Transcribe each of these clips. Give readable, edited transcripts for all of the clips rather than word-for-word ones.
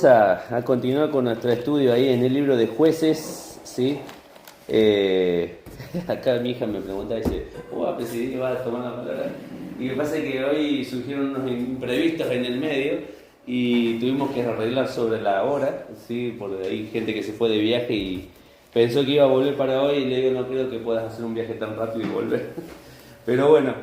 A continuar con nuestro estudio ahí en el libro de Jueces, ¿sí? Acá mi hija me pregunta, dice, decidí que vas a tomar la palabra. Y me pasa que hoy surgieron unos imprevistos en el medio y tuvimos que arreglar sobre la hora, ¿sí? Porque hay gente que se fue de viaje y pensó que iba a volver para hoy y le digo, no creo que puedas hacer un viaje tan rápido y volver. Pero bueno,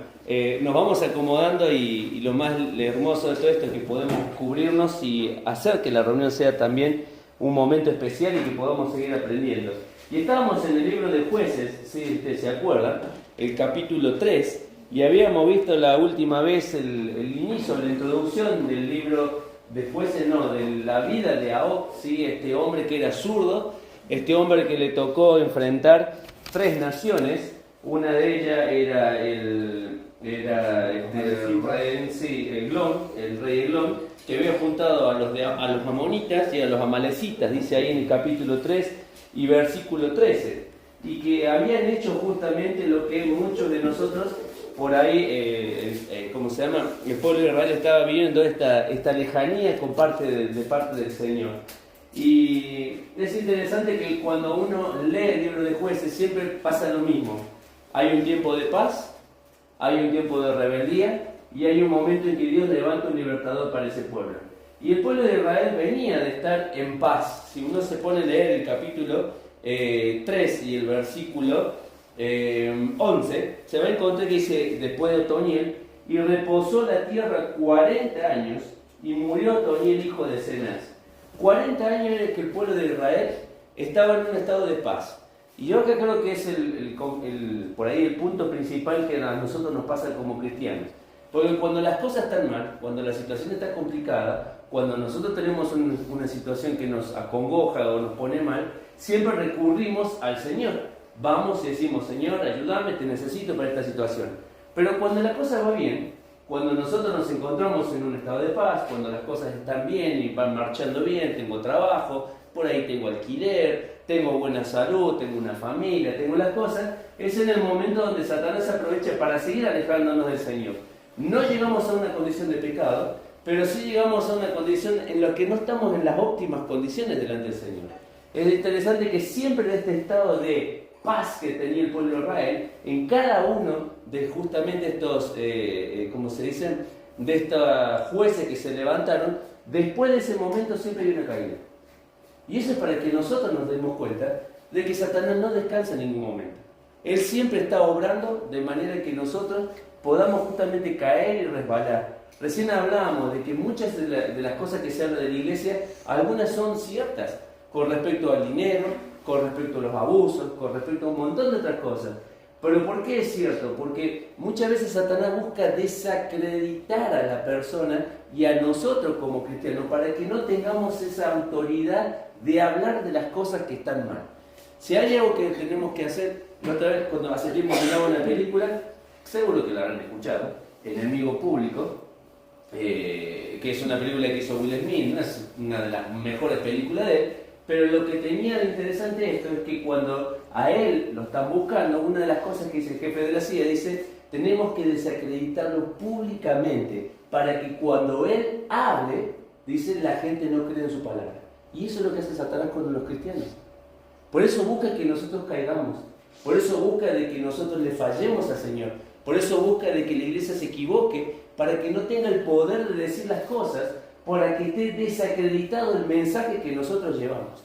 nos vamos acomodando y lo más hermoso de todo esto es que podemos cubrirnos y hacer que la reunión sea también un momento especial y que podamos seguir aprendiendo. Y estábamos en el libro de Jueces, si ustedes se acuerdan, el capítulo 3, y habíamos visto la última vez el inicio, la introducción del libro de Jueces, de la vida de Ahok, ¿sí? Este hombre que era zurdo, este hombre que le tocó enfrentar tres naciones. Una de ellas era el rey Eglón, que había juntado a los amonitas y a los amalecitas, dice ahí en el capítulo 3 y versículo 13, y que habían hecho justamente lo que muchos de nosotros por ahí, el pueblo de Israel estaba viviendo esta lejanía de parte del Señor. Y es interesante que cuando uno lee el libro de Jueces siempre pasa lo mismo. Hay un tiempo de paz, hay un tiempo de rebeldía y hay un momento en que Dios levanta un libertador para ese pueblo. Y el pueblo de Israel venía de estar en paz. Si uno se pone a leer el capítulo 3 y el versículo 11, se va a encontrar que dice, después de Otoniel, y reposó la tierra 40 años y murió Otoniel, hijo de Cenaz. 40 años era que el pueblo de Israel estaba en un estado de paz. Y yo acá creo que es por ahí el punto principal que a nosotros nos pasa como cristianos. Porque cuando las cosas están mal, cuando la situación está complicada, cuando nosotros tenemos una situación que nos acongoja o nos pone mal, siempre recurrimos al Señor. Vamos y decimos, Señor, ayúdame, te necesito para esta situación. Pero cuando la cosa va bien, cuando nosotros nos encontramos en un estado de paz, cuando las cosas están bien y van marchando bien, tengo trabajo, por ahí tengo alquiler, tengo buena salud, tengo una familia, tengo las cosas, es en el momento donde Satanás aprovecha para seguir alejándonos del Señor. No llegamos a una condición de pecado, pero sí llegamos a una condición en la que no estamos en las óptimas condiciones delante del Señor. Es interesante que siempre en este estado de paz que tenía el pueblo de Israel, en cada uno de justamente estos, de estos jueces que se levantaron, después de ese momento siempre hay una caída. Y eso es para que nosotros nos demos cuenta de que Satanás no descansa en ningún momento. Él siempre está obrando de manera que nosotros podamos justamente caer y resbalar. Recién hablábamos de que muchas de las cosas que se habla de la iglesia, algunas son ciertas con respecto al dinero, con respecto a los abusos, con respecto a un montón de otras cosas. ¿Pero por qué es cierto? Porque muchas veces Satanás busca desacreditar a la persona y a nosotros como cristianos para que no tengamos esa autoridad de hablar de las cosas que están mal. Si hay algo que tenemos que hacer, otra vez cuando hace tiempo miraba una película, seguro que la habrán escuchado, Enemigo Público, que es una película que hizo Will Smith, una de las mejores películas de él, pero lo que tenía de interesante esto es que cuando a él lo están buscando, una de las cosas que dice el jefe de la CIA, dice, tenemos que desacreditarlo públicamente para que cuando él hable, dice, la gente no cree en su palabra. Y eso es lo que hace Satanás con los cristianos. Por eso busca que nosotros caigamos, por eso busca de que nosotros le fallemos al Señor, por eso busca de que la iglesia se equivoque, para que no tenga el poder de decir las cosas, para que esté desacreditado el mensaje que nosotros llevamos.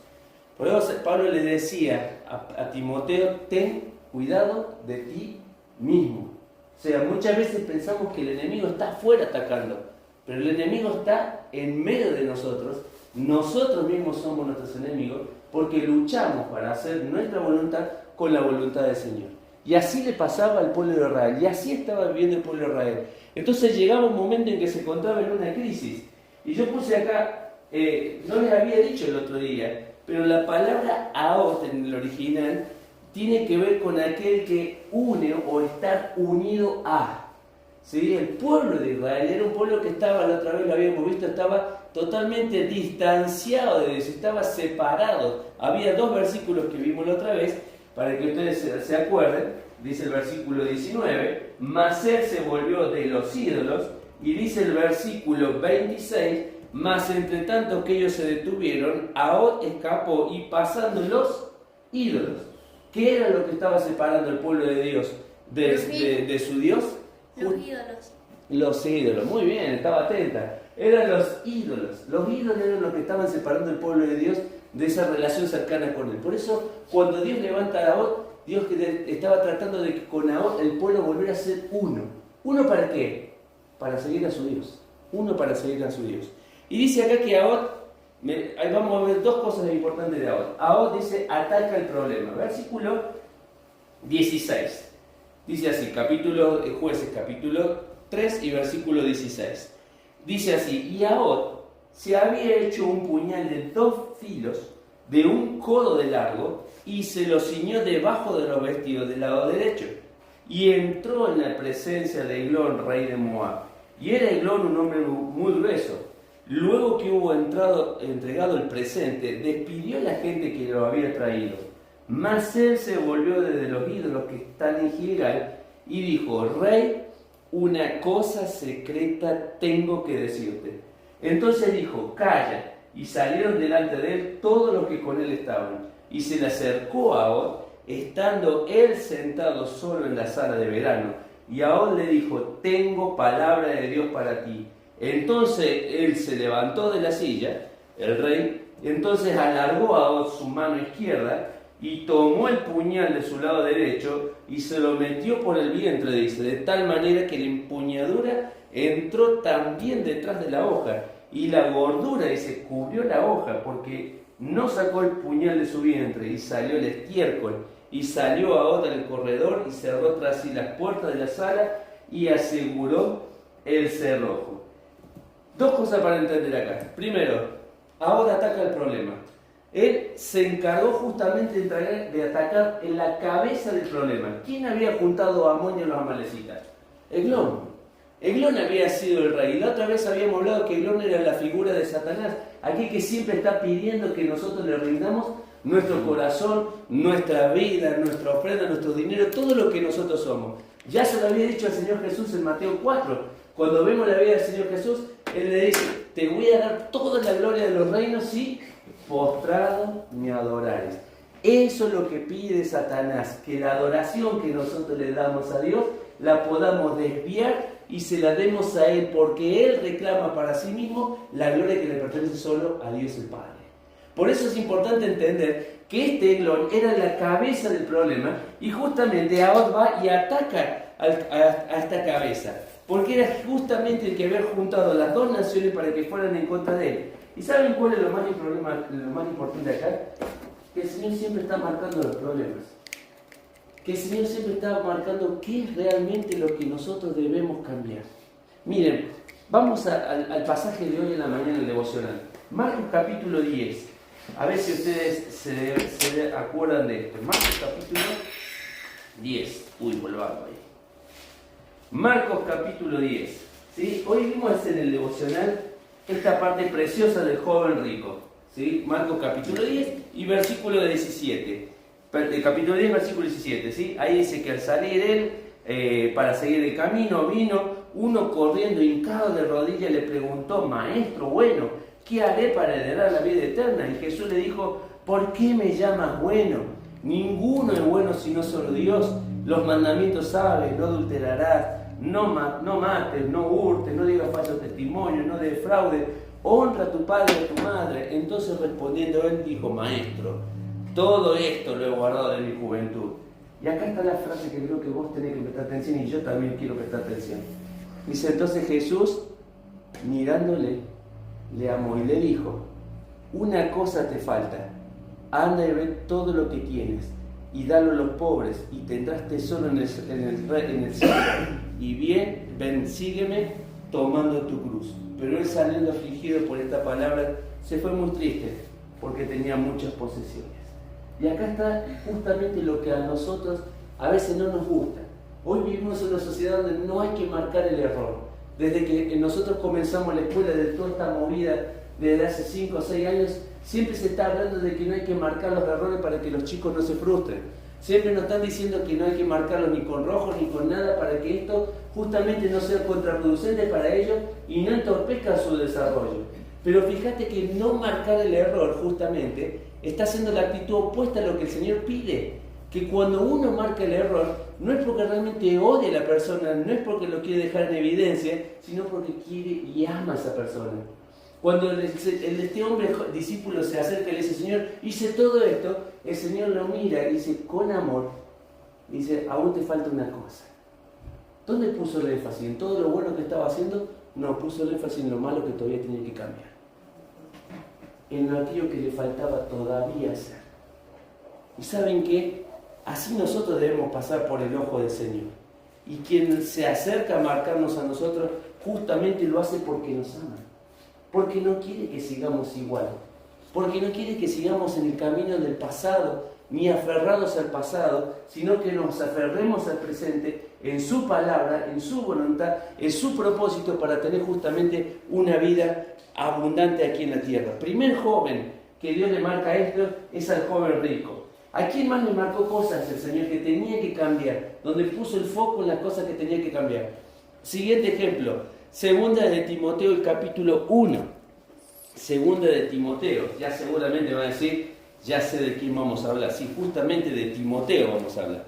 Por eso Pablo le decía a Timoteo, ten cuidado de ti mismo. O sea, muchas veces pensamos que el enemigo está afuera atacando, pero el enemigo está en medio de nosotros. Nosotros mismos somos nuestros enemigos porque luchamos para hacer nuestra voluntad con la voluntad del Señor. Y así le pasaba al pueblo de Israel, y así estaba viviendo el pueblo de Israel. Entonces llegaba un momento en que se encontraba en una crisis. Y yo puse acá, no les había dicho el otro día, pero la palabra Ahok en el original tiene que ver con aquel que une o estar unido a. ¿Sí? El pueblo de Israel era un pueblo que estaba, la otra vez lo habíamos visto, estaba totalmente distanciado de Dios, estaba separado. Había dos versículos que vimos la otra vez, para que ustedes se acuerden, dice el versículo 19, mas él se volvió de los ídolos, y dice el versículo 26, Mas entre tanto que ellos se detuvieron, Ahod escapó y pasando los ídolos. ¿Qué era lo que estaba separando el pueblo de Dios de su Dios? Los ídolos. Los ídolos, muy bien, estaba atenta. Eran los ídolos. Los ídolos eran los que estaban separando el pueblo de Dios de esa relación cercana con él. Por eso, cuando Dios levanta a Ahod, Dios estaba tratando de que con Ahod el pueblo volviera a ser uno. ¿Uno para qué? Para seguir a su Dios. Uno para seguir a su Dios. Y dice acá que Ahod, ahí vamos a ver dos cosas importantes de Ahod. Ahod dice, ataca el problema. Versículo 16. Dice así, Jueces capítulo 3 y versículo 16. Dice así, y Ahod se había hecho un puñal de 2 filos, de un codo de largo, y se lo ciñó debajo de los vestidos del lado derecho. Y entró en la presencia de Eglón, rey de Moab. Y era Eglón un hombre muy grueso. Luego que hubo entregado el presente, despidió a la gente que lo había traído. Mas él se volvió desde los ídolos que están en Gilgal y dijo, Rey, una cosa secreta tengo que decirte. Entonces dijo, calla. Y salieron delante de él todos los que con él estaban. Y se le acercó a Ahod, estando él sentado solo en la sala de verano. Y Ahod le dijo, tengo palabra de Dios para ti. Entonces él se levantó de la silla, el rey, entonces alargó a Ahod su mano izquierda y tomó el puñal de su lado derecho y se lo metió por el vientre, dice, de tal manera que la empuñadura entró también detrás de la hoja y la gordura, dice, cubrió la hoja porque no sacó el puñal de su vientre y salió el estiércol y salió Ahod al corredor y cerró tras sí las puertas de la sala y aseguró el cerrojo. Dos cosas para entender acá. Primero, Ahod ataca el problema. Él se encargó justamente de atacar en la cabeza del problema. ¿Quién había juntado a Amón y a los amalecitas? Eglón. Eglón había sido el rey. Y la otra vez habíamos hablado que Eglón era la figura de Satanás. Aquel que siempre está pidiendo que nosotros le rindamos nuestro corazón, nuestra vida, nuestra ofrenda, nuestro dinero, todo lo que nosotros somos. Ya se lo había dicho al Señor Jesús en Mateo 4. Cuando vemos la vida del Señor Jesús, Él le dice, te voy a dar toda la gloria de los reinos si postrado me adorares. Eso es lo que pide Satanás, que la adoración que nosotros le damos a Dios la podamos desviar y se la demos a Él, porque Él reclama para sí mismo la gloria que le pertenece solo a Dios el Padre. Por eso es importante entender que este Eglón era la cabeza del problema y justamente Ahod va y ataca a esta cabeza, porque era justamente el que había juntado las dos naciones para que fueran en contra de él. ¿Y saben cuál es lo más importante acá? Que el Señor siempre está marcando los problemas. Que el Señor siempre está marcando qué es realmente lo que nosotros debemos cambiar. Miren, vamos al pasaje de hoy en la mañana del devocional. Marcos capítulo 10. A ver si ustedes se acuerdan de esto. Marcos capítulo 10. Volvamos ahí. Marcos capítulo 10. ¿Sí? Hoy vimos en el devocional esta parte preciosa del joven rico. ¿Sí? Marcos capítulo 10 y versículo 17. Capítulo 10, versículo 17. ¿Sí? Ahí dice que al salir él para seguir el camino, vino uno corriendo hincado de rodillas y le preguntó, Maestro bueno, ¿qué haré para heredar la vida eterna? Y Jesús le dijo, ¿por qué me llamas bueno? Ninguno es bueno sino solo Dios. Los mandamientos sabes, no adulterarás, no mates, no hurtes, no digas falso testimonio, no defraudes, honra a tu padre y a tu madre. Entonces respondiendo él dijo, Maestro, todo esto lo he guardado de mi juventud. Y acá está la frase que creo que vos tenés que prestar atención y yo también quiero prestar atención. Dice entonces Jesús, mirándole, le amó y le dijo, una cosa te falta, anda y ve todo lo que tienes y dalo a los pobres y tendrás tesoro en el cielo. Y bien, ven, sígueme tomando tu cruz. Pero él saliendo afligido por esta palabra se fue muy triste porque tenía muchas posesiones. Y acá está justamente lo que a nosotros a veces no nos gusta. Hoy vivimos en una sociedad donde no hay que marcar el error. Desde que nosotros comenzamos la escuela, de toda esta movida desde hace 5 o 6 años, siempre se está hablando de que no hay que marcar los errores para que los chicos no se frustren. Siempre nos están diciendo que no hay que marcarlos ni con rojo ni con nada para que esto justamente no sea contraproducente para ellos y no entorpezca su desarrollo. Pero fíjate que no marcar el error justamente está haciendo la actitud opuesta a lo que el Señor pide. Que cuando uno marca el error, no es porque realmente odia a la persona, no es porque lo quiere dejar en evidencia, sino porque quiere y ama a esa persona. Cuando este hombre discípulo se acerca y le dice, Señor, hice todo esto, el Señor lo mira y dice, con amor, dice, aún te falta una cosa. ¿Dónde puso el énfasis? ¿En todo lo bueno que estaba haciendo? No, puso el énfasis en lo malo que todavía tenía que cambiar. En aquello que le faltaba todavía hacer. ¿Y saben qué? Así nosotros debemos pasar por el ojo del Señor. Y quien se acerca a marcarnos a nosotros, justamente lo hace porque nos ama. Porque no quiere que sigamos igual. Porque no quiere que sigamos en el camino del pasado, ni aferrados al pasado, sino que nos aferremos al presente, en su palabra, en su voluntad, en su propósito para tener justamente una vida abundante aquí en la tierra. Primer joven que Dios le marca esto es al joven rico. ¿A quién más le marcó cosas el Señor que tenía que cambiar? Donde puso el foco en las cosas que tenía que cambiar. Siguiente ejemplo, segunda de Timoteo, el capítulo 1. Segunda de Timoteo, ya seguramente van a decir, ya sé de quién vamos a hablar. Sí, justamente de Timoteo vamos a hablar.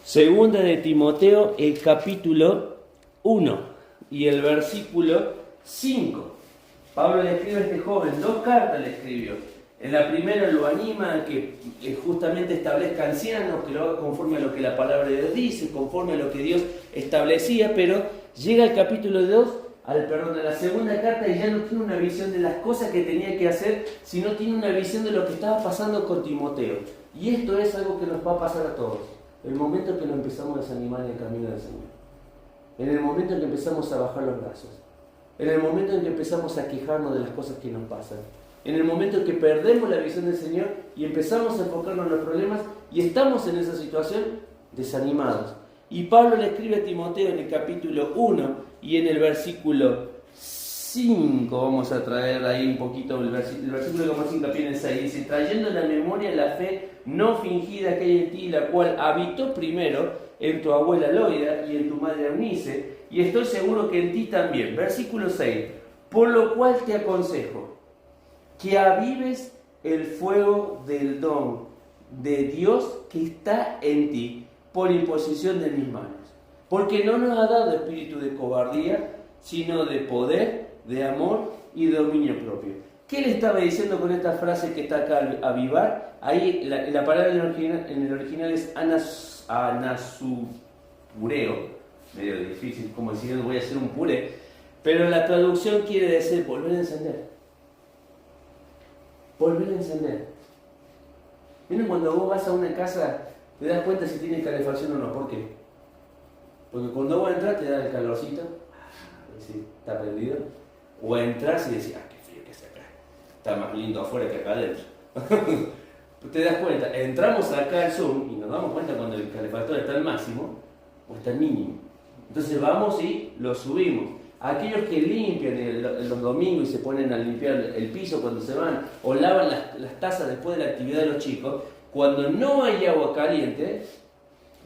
Segunda de Timoteo, el capítulo 1 y el versículo 5. Pablo le escribe a este joven, 2 cartas le escribió. En la primera lo anima a que justamente establezca ancianos, que lo haga conforme a lo que la palabra de Dios dice, conforme a lo que Dios establecía, pero llega al capítulo 2, a la segunda carta, y ya no tiene una visión de las cosas que tenía que hacer, sino tiene una visión de lo que estaba pasando con Timoteo. Y esto es algo que nos va a pasar a todos. El momento que nos empezamos a desanimar en el camino del Señor. En el momento en que empezamos a bajar los brazos. En el momento en que empezamos a quejarnos de las cosas que nos pasan. En el momento en que perdemos la visión del Señor y empezamos a enfocarnos en los problemas y estamos en esa situación desanimados. Y Pablo le escribe a Timoteo en el capítulo 1 y en el versículo 5, vamos a traer ahí un poquito el versículo que más hincapié en el 6, dice, trayendo en la memoria la fe no fingida que hay en ti, la cual habitó primero en tu abuela Loida y en tu madre Eunice, y estoy seguro que en ti también. Versículo 6, por lo cual te aconsejo que avives el fuego del don de Dios que está en ti por imposición de mis manos. Porque no nos ha dado espíritu de cobardía, sino de poder, de amor y de dominio propio. ¿Qué le estaba diciendo con esta frase que está acá, avivar? Ahí la palabra en el original es anasupureo. Medio difícil, como decir, voy a hacer un puré. Pero la traducción quiere decir volver a encender. Volver a encender. Miren, cuando vos vas a una casa, te das cuenta si tiene calefacción o no. ¿Por qué? Porque cuando vos entras te da el calorcito, si está prendido, o entras y decís, qué frío que hace acá, está más lindo afuera que acá adentro. Te das cuenta, entramos acá al Zoom y nos damos cuenta cuando el calefactor está al máximo o está al mínimo. Entonces vamos y lo subimos. Aquellos que limpian los domingos y se ponen a limpiar el piso cuando se van, o lavan las tazas después de la actividad de los chicos, cuando no hay agua caliente,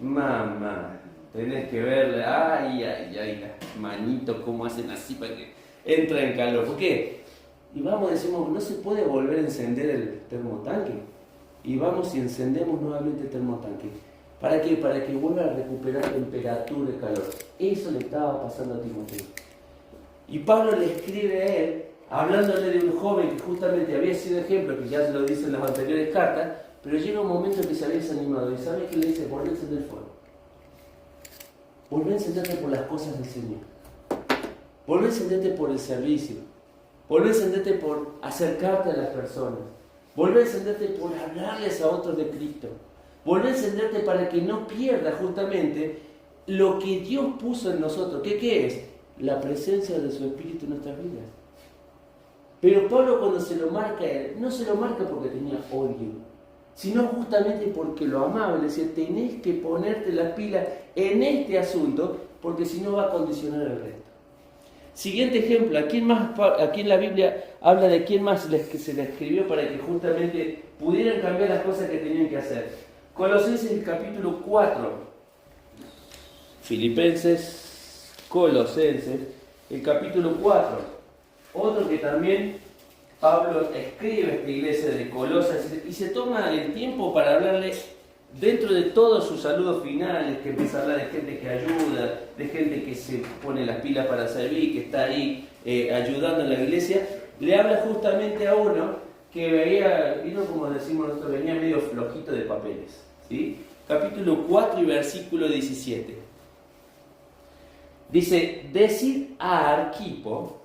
mamá, tenés que verle, ay, las manitos cómo hacen así para que entra en calor. ¿Por qué? Y vamos, decimos, no se puede volver a encender el termotanque. Y vamos y encendemos nuevamente el termotanque. ¿Para qué? Para que vuelva a recuperar temperatura y calor. Eso le estaba pasando a Timoteo. Y Pablo le escribe a él, hablándole de un joven que justamente había sido ejemplo, que ya se lo dice en las anteriores cartas, pero llega un momento en que se había desanimado. ¿Y sabe qué le dice? Volver a encender el fuego. Volver a encenderte por las cosas del Señor. Volver a encenderte por el servicio. Volver a encenderte por acercarte a las personas. Volver a encenderte por hablarles a otros de Cristo. Volver a encenderte para que no pierdas justamente lo que Dios puso en nosotros. ¿Qué es? La presencia de su Espíritu en nuestras vidas. Pero Pablo, cuando se lo marca a él, no se lo marca porque tenía odio, sino justamente porque lo amaba. Le decía, tenés que ponerte las pilas en este asunto, porque si no va a condicionar el resto. Siguiente ejemplo, aquí en la Biblia habla de quién más se le escribió para que justamente pudieran cambiar las cosas que tenían que hacer. Colosenses, el capítulo 4. Filipenses, Colosenses, el capítulo 4. Otro que también Pablo escribe a esta iglesia de Colosas y se toma el tiempo para hablarle, dentro de todos sus saludos finales, que empieza a hablar de gente que ayuda, de gente que se pone las pilas para servir, que está ahí ayudando en la iglesia, le habla justamente a uno que veía, vino como decimos nosotros, venía medio flojito de papeles. ¿Sí? Capítulo 4 y versículo 17. Dice, decid a Arquipo,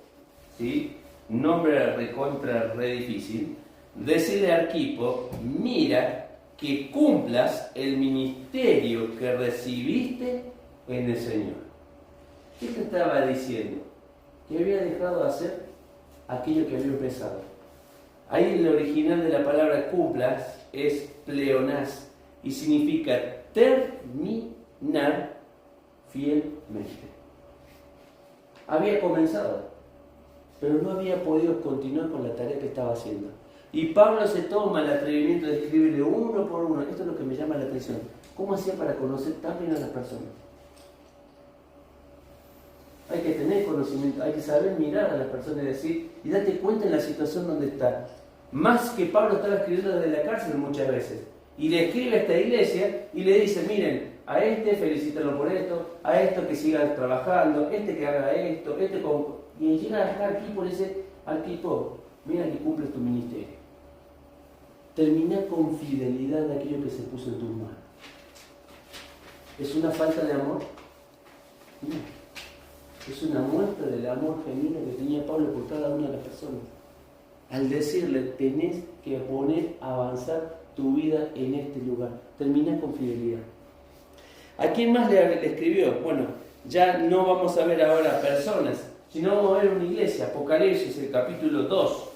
¿sí? Nombre recontra re difícil, decirle a Arquipo, mira que cumplas el ministerio que recibiste en el Señor. ¿Qué te estaba diciendo? Que había dejado de hacer aquello que había empezado. Ahí el original de la palabra cumplas es pleonás y significa terminar fielmente. Había comenzado, pero no había podido continuar con la tarea que estaba haciendo. Y Pablo se toma el atrevimiento de escribirle uno por uno. Esto es lo que me llama la atención. ¿Cómo hacía para conocer tan bien a las personas? Hay que tener conocimiento, hay que saber mirar a las personas y decir, y date cuenta en la situación donde está. Más que Pablo estaba escribiendo desde la cárcel muchas veces. Y le escribe a esta iglesia y le dice, miren, a este felicítalo por esto, a esto que siga trabajando, este que haga esto, este con... Y llega a dejar Arquipo y le dice, Arquipo, mira que cumples tu ministerio. Termina con fidelidad de aquello que se puso en tus manos. ¿Es una falta de amor? No. Es una muestra del amor genuino que tenía Pablo por cada una de las personas. Al decirle, tenés que poner a avanzar tu vida en este lugar. Termina con fidelidad. ¿A quién más le escribió? Bueno, ya no vamos a ver ahora personas, sino vamos a ver una iglesia. Apocalipsis, el capítulo 2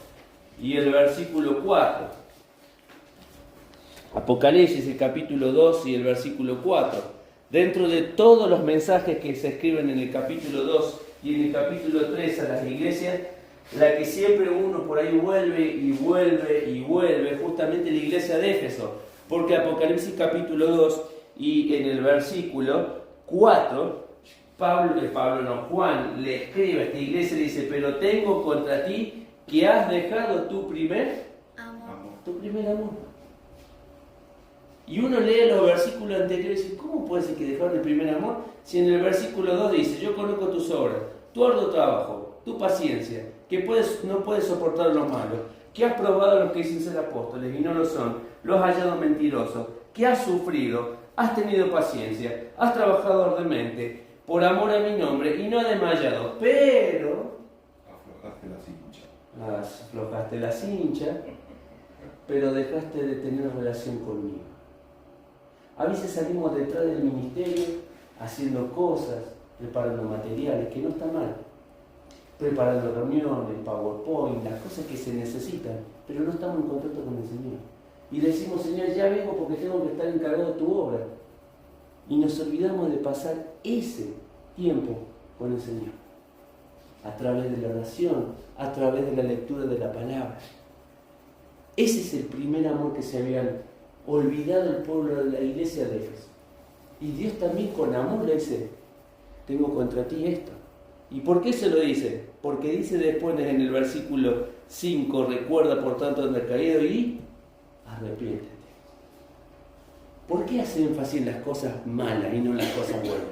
y el versículo 4. Apocalipsis, el capítulo 2 y el versículo 4. Dentro de todos los mensajes que se escriben en el capítulo 2 y en el capítulo 3 a las iglesias, la que siempre uno por ahí vuelve y vuelve y vuelve, justamente la iglesia de Éfeso, porque Apocalipsis capítulo 2 y en el versículo 4, Juan le escribe a esta iglesia y le dice, pero tengo contra ti que has dejado tu primer amor. Y uno lee los versículos anteriores y dice, ¿cómo puede ser que dejaron el primer amor? Si en el versículo 2 dice, yo conozco tus obras, tu arduo trabajo, tu paciencia, que no puedes soportar los malos, que has probado a los que dicen ser apóstoles y no lo son, los has hallado mentirosos, que has sufrido, has tenido paciencia, has trabajado arduamente, por amor a mi nombre, y no has desmayado, pero... Aflojaste la cincha, pero dejaste de tener relación conmigo. A veces salimos detrás del ministerio haciendo cosas, preparando materiales, que no está mal. Preparando reuniones, PowerPoint, las cosas que se necesitan, pero no estamos en contacto con el Señor. Y decimos, Señor, ya vengo porque tengo que estar encargado de tu obra. Y nos olvidamos de pasar ese tiempo con el Señor. A través de la oración, a través de la lectura de la palabra. Ese es el primer amor que se habían olvidado el pueblo de la iglesia de Éfeso. Y Dios también con amor le dice, tengo contra ti esto. ¿Y por qué se lo dice? Porque dice después en el versículo 5, recuerda por tanto donde has caído y arrepiéntete. ¿Por qué hace énfasis en las cosas malas y no en las cosas buenas?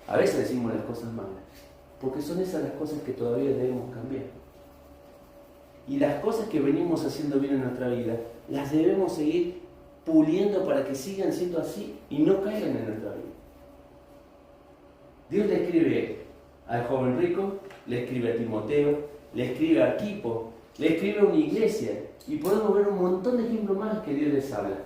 A veces decimos las cosas malas, porque son esas las cosas que todavía debemos cambiar. Y las cosas que venimos haciendo bien en nuestra vida, las debemos seguir puliendo para que sigan siendo así y no caigan en nuestra vida. Dios le escribe al joven rico, le escribe a Timoteo, le escribe a Arquipo, le escribe a una iglesia y podemos ver un montón de ejemplos más que Dios les habla.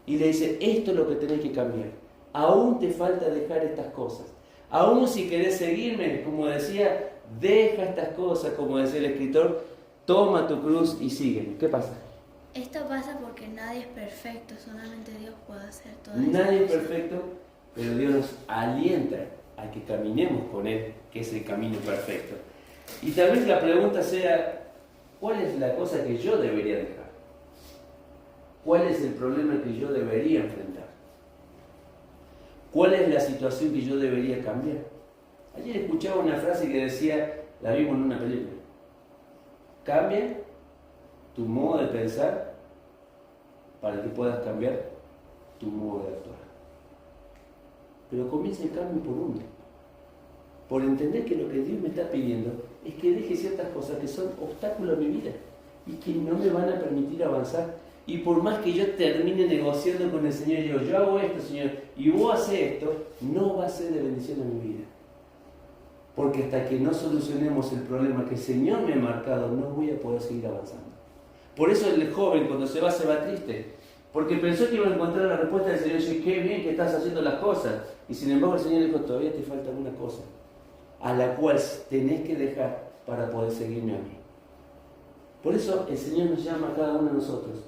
Y le dice, esto es lo que tenés que cambiar. Aún te falta dejar estas cosas. Aún si querés seguirme, como decía, deja estas cosas, como decía el escritor, toma tu cruz y sígueme. ¿Qué pasa? Esto pasa porque nadie es perfecto, solamente Dios puede hacer todo eso. Nadie es perfecto, pero Dios nos alienta a que caminemos con Él, que es el camino perfecto. Y tal vez la pregunta sea, ¿cuál es la cosa que yo debería dejar? ¿Cuál es el problema que yo debería enfrentar? ¿Cuál es la situación que yo debería cambiar? Ayer escuchaba una frase que decía, La vimos en una película. Cambia tu modo de pensar para que puedas cambiar tu modo de actuar. Pero comienza el cambio por uno. Por entender que lo que Dios me está pidiendo es que deje ciertas cosas que son obstáculos a mi vida y que no me van a permitir avanzar. Y por más que yo termine negociando con el Señor y digo, yo hago esto, Señor, y vos haces esto, no va a ser de bendición a mi vida. Porque hasta que no solucionemos el problema que el Señor me ha marcado, no voy a poder seguir avanzando. Por eso el joven cuando se va triste, porque pensó que iba a encontrar la respuesta del Señor y dice, qué bien que estás haciendo las cosas. Y sin embargo el Señor dijo, todavía te falta una cosa, a la cual tenés que dejar para poder seguirme a mí. Por eso el Señor nos llama a cada uno de nosotros,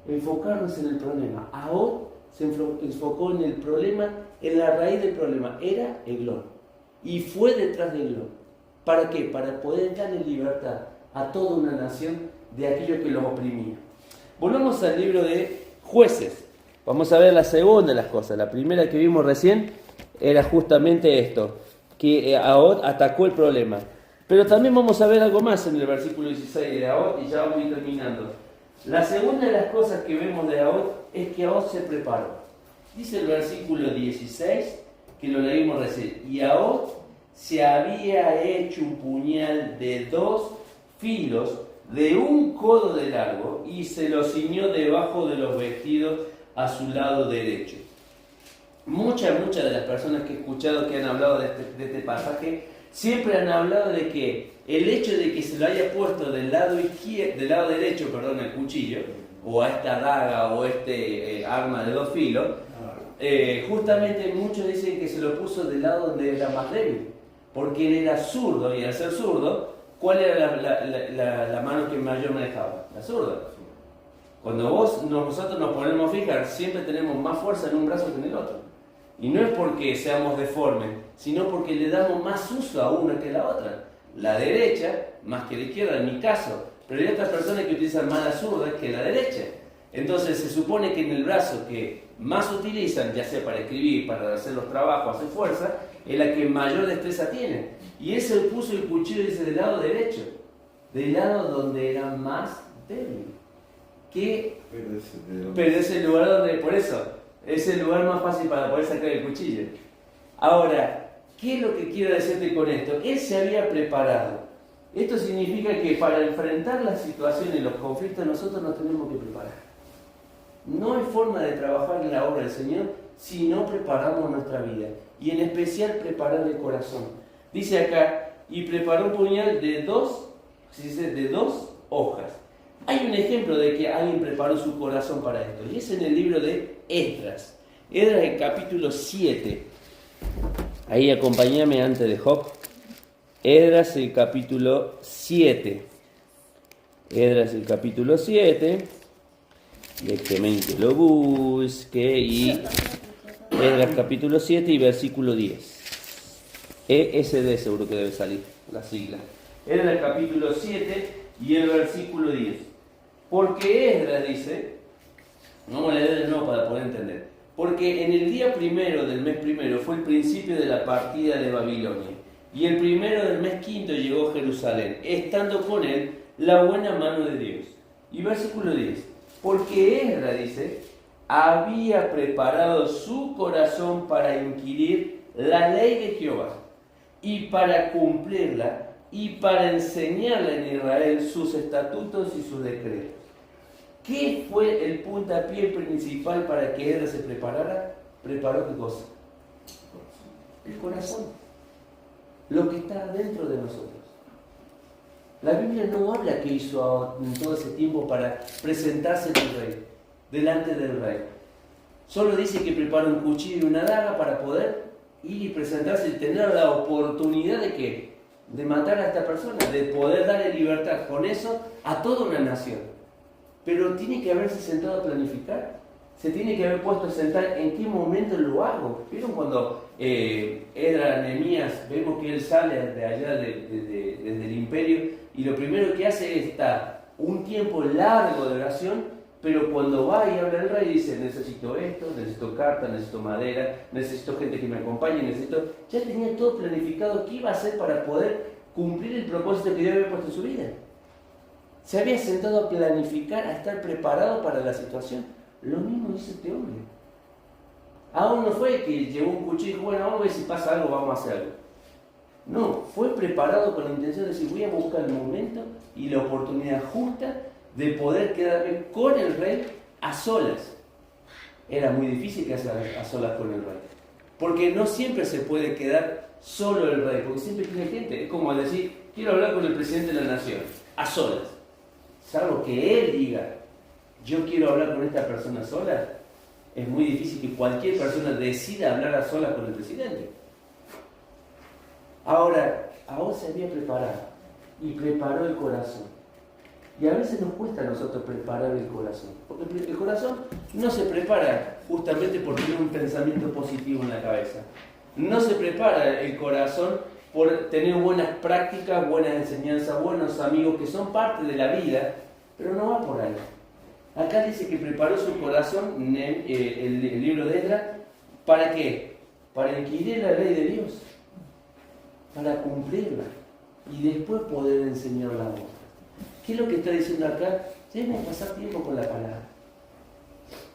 enfocarnos en el problema. Ahora se enfocó en el problema, en la raíz del problema, era Eglón. Y fue detrás de Eglón. ¿Para qué? Para poder darle libertad a toda una nación de aquello que los oprimía. Volvamos al libro de Jueces. Vamos a ver la segunda de las cosas. La primera que vimos recién era justamente esto, que Ahod atacó el problema. Pero también vamos a ver algo más en el versículo 16 de Ahod y ya vamos a ir terminando. La segunda de las cosas que vemos de Ahod es que Ahod se preparó. Dice el versículo 16, que lo leímos recién, y Ahod se había hecho un puñal de 2 filos de 1 codo de largo y se lo ciñó debajo de los vestidos a su lado derecho. Muchas de las personas que he escuchado que han hablado de este pasaje siempre han hablado de que el hecho de que se lo haya puesto del lado derecho, el cuchillo, o a esta daga o arma de 2 filos, justamente muchos dicen que se lo puso del lado donde era más débil, porque él era zurdo y al ser zurdo, ¿cuál era la mano que mayor manejaba? La zurda. Cuando nosotros nos ponemos a fijar, siempre tenemos más fuerza en un brazo que en el otro. Y no es porque seamos deformes, sino porque le damos más uso a una que a la otra. La derecha, más que la izquierda en mi caso, pero hay otras personas que utilizan más la zurda que la derecha. Entonces se supone que en el brazo que más utilizan, ya sea para escribir, para hacer los trabajos, hacer fuerza, es la que mayor destreza tiene. Y él se puso el cuchillo del lado derecho, del lado donde era más débil. Pero es el lugar donde, por eso, es el lugar más fácil para poder sacar el cuchillo. Ahora, ¿qué es lo que quiero decirte con esto? Él se había preparado. Esto significa que para enfrentar las situaciones, los conflictos, nosotros nos tenemos que preparar. No hay forma de trabajar en la obra del Señor si no preparamos nuestra vida. Y en especial preparar el corazón. Dice acá, y preparó un puñal de 2 hojas. Hay un ejemplo de que alguien preparó su corazón para esto. Y es en el libro de Esdras. Esdras, el capítulo 7. Ahí acompáñame antes de Job. Esdras, el capítulo 7. Esdras, el capítulo 7. Déjeme que lo busque. Y Esdras, capítulo 7 y versículo 10. ESD seguro que debe salir, la sigla. Esdras, capítulo 7 y el versículo 10. Porque Esdras dice, vamos a leer de nuevo para poder entender. Porque en el día primero del mes primero fue el principio de la partida de Babilonia. Y el primero del mes quinto llegó a Jerusalén, estando con él la buena mano de Dios. Y versículo 10. Porque Esdras dice, había preparado su corazón para inquirir la ley de Jehová y para cumplirla y para enseñarle en Israel sus estatutos y sus decretos. ¿Qué fue el puntapié principal para que Esdras se preparara? ¿Preparó qué cosa? El corazón. Lo que está dentro de nosotros. La Biblia no habla que hizo en todo ese tiempo para presentarse delante del rey. Solo dice que preparó un cuchillo y una daga para poder ir y presentarse y tener la oportunidad de ¿qué? De matar a esta persona, de poder darle libertad con eso a toda una nación. Pero tiene que haberse sentado a planificar, se tiene que haber puesto a sentar en qué momento lo hago. ¿Vieron cuando Esdras, Nehemías, vemos que él sale de allá desde el imperio y lo primero que hace es estar un tiempo largo de oración, pero cuando va y habla el rey dice, necesito esto, necesito carta, necesito madera, necesito gente que me acompañe, ya tenía todo planificado qué iba a hacer para poder cumplir el propósito que Dios había puesto en su vida. Se había sentado a planificar, a estar preparado para la situación. Lo mismo hizo este hombre. Aún no fue que llevó un cuchillo y dijo, bueno, vamos a ver si pasa algo, vamos a hacer algo. No, fue preparado con la intención de decir, voy a buscar el momento y la oportunidad justa de poder quedarme con el rey a solas. Era muy difícil quedarse a solas con el rey. Porque no siempre se puede quedar solo el rey, porque siempre tiene gente. Es como decir, quiero hablar con el presidente de la nación, a solas. Salvo que él diga, yo quiero hablar con esta persona sola, es muy difícil que cualquier persona decida hablar a solas con el presidente. Ahora se había preparado y preparó el corazón. Y a veces nos cuesta a nosotros preparar el corazón, porque el corazón no se prepara justamente por tener un pensamiento positivo en la cabeza. No se prepara el corazón por tener buenas prácticas, buenas enseñanzas, buenos amigos que son parte de la vida, pero no va por ahí. Acá dice que preparó su corazón, el libro de Esdras, ¿para qué? Para inquirir la ley de Dios, para cumplirla y después poder enseñarla a otros. ¿Qué es lo que está diciendo acá? Debemos pasar tiempo con la palabra.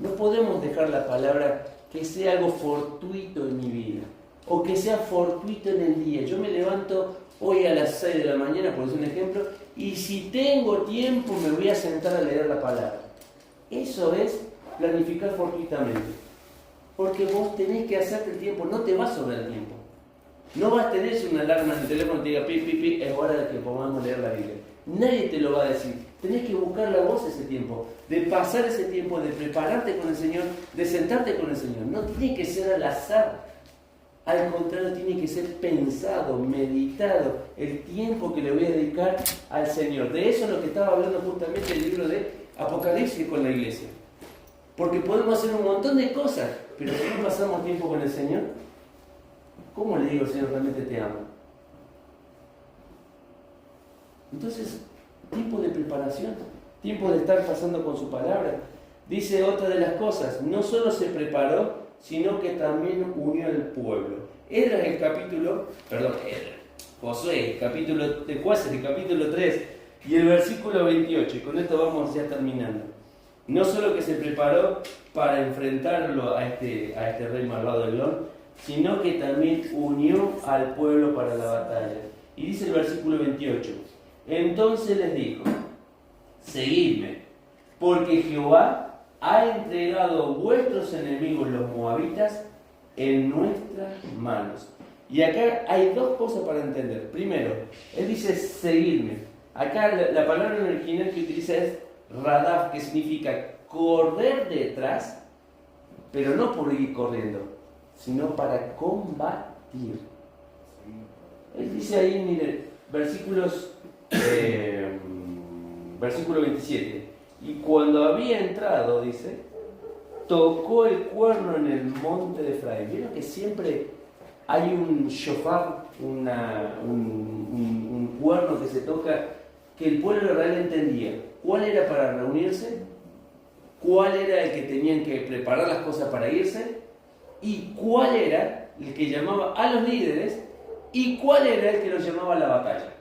No podemos dejar la palabra que sea algo fortuito en mi vida o que sea fortuito en el día. Yo me levanto hoy a las 6 de la mañana, por decir un ejemplo, y si tengo tiempo me voy a sentar a leer la palabra. Eso es planificar fortuitamente. Porque vos tenés que hacerte el tiempo, no te va a sobrar el tiempo. No vas a tener una alarma en el teléfono que te diga pi, pi, pi, es hora de que podamos leer la Biblia. Nadie te lo va a decir. Tenés que buscar la voz ese tiempo, de pasar ese tiempo, de prepararte con el Señor, de sentarte con el Señor. No tiene que ser al azar. Al contrario, tiene que ser pensado, meditado, el tiempo que le voy a dedicar al Señor. De eso es lo que estaba hablando justamente el libro de Apocalipsis con la iglesia. Porque podemos hacer un montón de cosas, pero si no pasamos tiempo con el Señor, ¿cómo le digo al Señor realmente te amo? Entonces, tiempo de preparación, tiempo de estar pasando con su palabra. Dice otra de las cosas, no solo se preparó, sino que también unió al pueblo. Josué, el Jueces, el capítulo 3 y el versículo 28, y con esto vamos ya terminando. No solo que se preparó para enfrentarlo a este rey malvado de León, sino que también unió al pueblo para la batalla. Y dice el versículo 28, entonces les dijo, seguidme, porque Jehová ha entregado vuestros enemigos los moabitas en nuestras manos. Y acá hay dos cosas para entender. Primero, él dice seguidme. Acá la palabra original que utiliza es radaf, que significa correr detrás, pero no por ir corriendo, sino para combatir. Él dice ahí, mire, versículo 27, y cuando había entrado, dice, tocó el cuerno en el monte de Efraín. ¿Vieron que siempre hay un shofar, un cuerno que se toca, que el pueblo de Israel entendía cuál era para reunirse, cuál era el que tenían que preparar las cosas para irse, y cuál era el que llamaba a los líderes, y cuál era el que los llamaba a la batalla?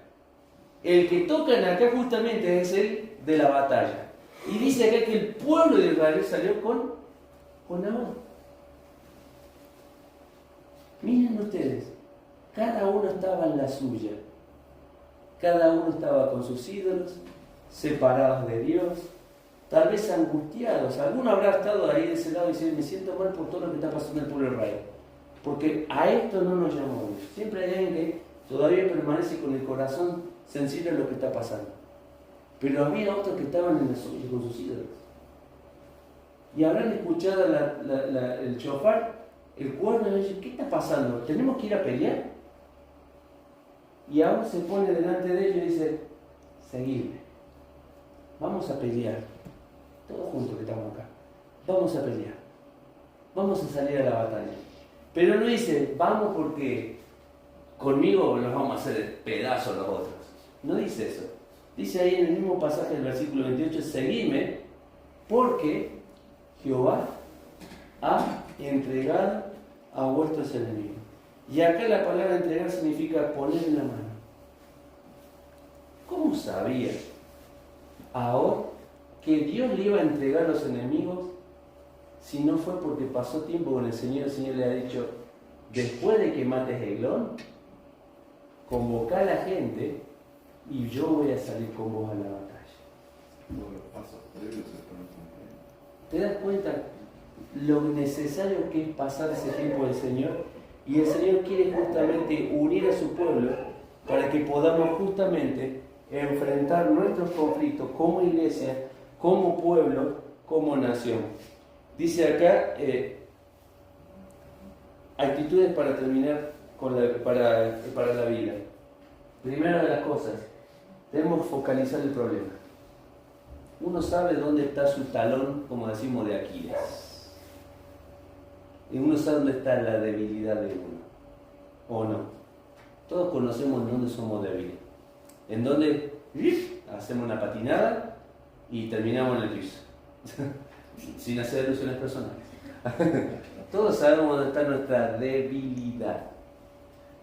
El que tocan acá justamente es el de la batalla. Y dice acá que el pueblo de Israel salió con amor. Miren ustedes, cada uno estaba en la suya. Cada uno estaba con sus ídolos, separados de Dios, tal vez angustiados. Alguno habrá estado ahí de ese lado y dice, me siento mal por todo lo que está pasando en el pueblo de Israel. Porque a esto no nos llamó Dios. Siempre hay alguien que todavía permanece con el corazón sensible a lo que está pasando. Pero había otros que estaban en la suya con sus ídolos. Y habrán escuchado el shofar, el cuerno, y dicen, ¿qué está pasando? ¿Tenemos que ir a pelear? Y ahora se pone delante de ellos y dice, seguidme. Vamos a pelear. Todos juntos que estamos acá. Vamos a pelear. Vamos a salir a la batalla. Pero no dice, vamos porque conmigo los vamos a hacer pedazos los otros. No dice eso. Dice ahí en el mismo pasaje del versículo 28, seguidme porque Jehová ha entregado a vuestros enemigos. Y acá la palabra entregar significa poner en la mano. ¿cómo sabía ahora que Dios le iba a entregar a los enemigos si no fue porque pasó tiempo con el Señor le ha dicho, después de que mates Eglón, convoca a la gente y yo voy a salir con vos a la batalla? ¿Te das cuenta lo necesario que es pasar ese tiempo del Señor? Y el Señor quiere justamente unir a su pueblo para que podamos justamente enfrentar nuestros conflictos como iglesia, como pueblo, como nación. Dice acá, actitudes para terminar para la vida. Primera de las cosas, debemos focalizar el problema. Uno sabe dónde está su talón, como decimos, de Aquiles. Y uno sabe dónde está la debilidad de uno. ¿O no? Todos conocemos en dónde somos débiles. En dónde hacemos una patinada y terminamos en el piso. Sin hacer alusiones personales. Todos sabemos dónde está nuestra debilidad.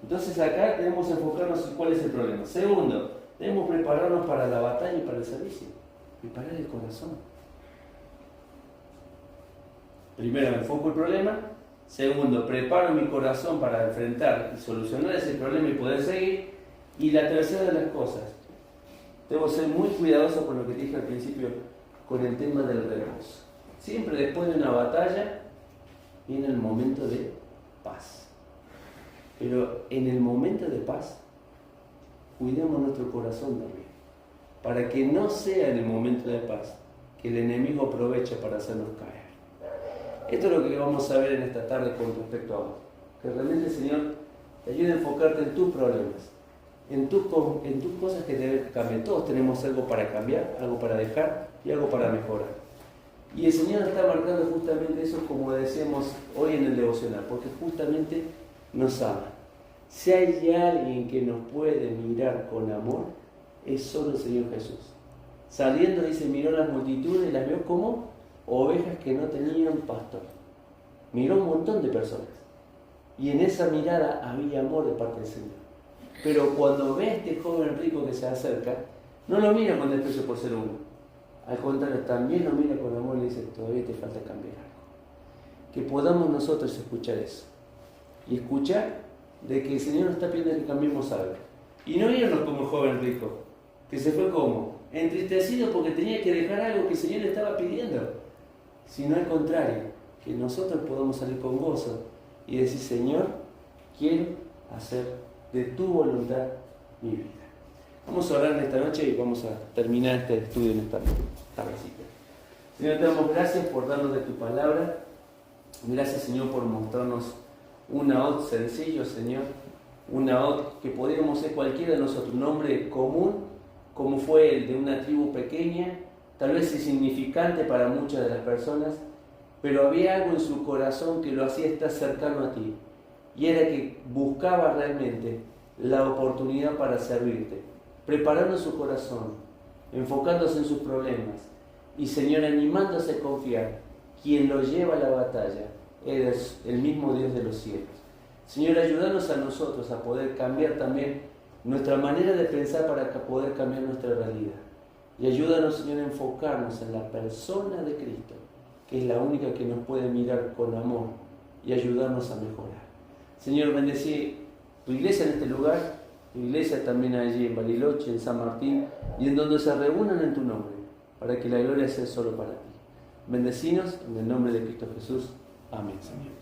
Entonces acá debemos enfocarnos en cuál es el problema. Segundo, debemos prepararnos para la batalla y para el servicio. Preparar el corazón. Primero, enfoco el problema. Segundo, preparo mi corazón para enfrentar y solucionar ese problema y poder seguir. Y la tercera de las cosas, debo ser muy cuidadoso con lo que dije al principio, con el tema del reposo. Siempre después de una batalla viene el momento de paz. Pero en el momento de paz, cuidemos nuestro corazón también, para que no sea en el momento de paz que el enemigo aproveche para hacernos caer. Esto es lo que vamos a ver en esta tarde con respecto a vos. Que realmente el Señor te ayude a enfocarte en tus problemas, en tus cosas que deben cambiar. Todos tenemos algo para cambiar, algo para dejar y algo para mejorar. Y el Señor está marcando justamente eso, como decíamos hoy en el devocional, porque justamente nos ama. Si hay alguien que nos puede mirar con amor, es solo el Señor Jesús. Saliendo, dice, miró las multitudes y las vio como ovejas que no tenían pastor. Miró un montón de personas. Y en esa mirada había amor de parte del Señor. Pero cuando ve a este joven rico que se acerca, no lo mira con desprecio por ser uno. Al contrario, también lo mira con amor y le dice, todavía te falta cambiar algo. Que podamos nosotros escuchar eso. Y escuchar de que el Señor nos está pidiendo que cambiemos algo. Y no irnos como el joven rico, que se fue como entristecido porque tenía que dejar algo que el Señor le estaba pidiendo. Sino al contrario, que nosotros podamos salir con gozo y decir, Señor, quiero hacer de tu voluntad mi vida. Vamos a orar en esta noche y vamos a terminar este estudio en esta tardecita. Señor, te damos gracias por darnos de tu palabra. Gracias, Señor, por mostrarnos un Naot sencillo, Señor. Un Naot que podríamos ser cualquiera de nosotros, un hombre común, como fue el de una tribu pequeña, tal vez insignificante para muchas de las personas, pero había algo en su corazón que lo hacía estar cercano a ti. Y era que buscaba realmente la oportunidad para servirte, preparando su corazón, enfocándose en sus problemas y, Señor, animándose a confiar. Quien lo lleva a la batalla es el mismo Dios de los cielos. Señor, ayúdanos a nosotros a poder cambiar también nuestra manera de pensar para poder cambiar nuestra realidad. Y ayúdanos, Señor, a enfocarnos en la persona de Cristo, que es la única que nos puede mirar con amor y ayudarnos a mejorar. Señor, bendecí tu iglesia en este lugar, tu iglesia también allí en Bariloche, en San Martín, y en donde se reúnan en tu nombre, para que la gloria sea solo para ti. Bendecinos en el nombre de Cristo Jesús. Amén, Señor.